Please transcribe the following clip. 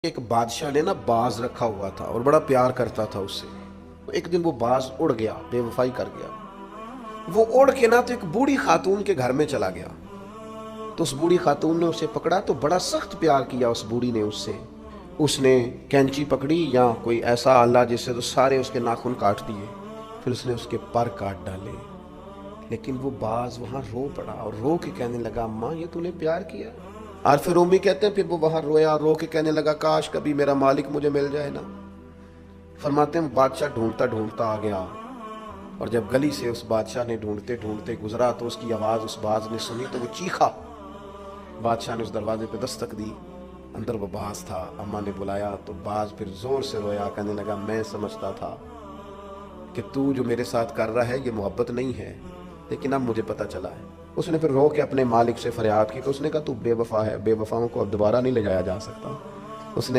ایک بادشاہ نے نا باز رکھا ہوا تھا اور بڑا پیار کرتا تھا اس سے. ایک دن وہ باز اڑ گیا، بے وفائی کر گیا. وہ اڑ کے نا تو ایک بوڑھی خاتون کے گھر میں چلا گیا. تو اس بوڑھی خاتون نے اسے پکڑا تو بڑا سخت پیار کیا اس بوڑھی نے اس سے. اس نے کینچی پکڑی یا کوئی ایسا آلہ جس سے تو سارے اس کے ناخن کاٹ دیے. پھر اس نے اس کے پر کاٹ ڈالے. لیکن وہ باز وہاں رو پڑا اور رو کے کہنے لگا، اماں یہ تو نے پیار کیا. اور پھر امی کہتے ہیں پھر وہ وہاں رویا، رو کے کہنے لگا کاش کبھی میرا مالک مجھے مل جائے نا. فرماتے ہیں بادشاہ ڈھونڈتا ڈھونڈتا آ گیا، اور جب گلی سے اس بادشاہ نے ڈھونڈتے ڈھونڈتے گزرا تو اس کی آواز اس باز نے سنی تو وہ چیخا. بادشاہ نے اس دروازے پہ دستک دی، اندر وہ باز تھا. اماں نے بلایا تو باز پھر زور سے رویا، کہنے لگا میں سمجھتا تھا کہ تو جو میرے ساتھ کر رہا ہے یہ محبت نہیں ہے، لیکن اب مجھے پتہ چلا ہے. اس نے پھر رو کے اپنے مالک سے فریاد کی تو اس نے کہا تو بے وفا ہے، بے وفاؤں کو اب دوبارہ نہیں لے جایا جا سکتا.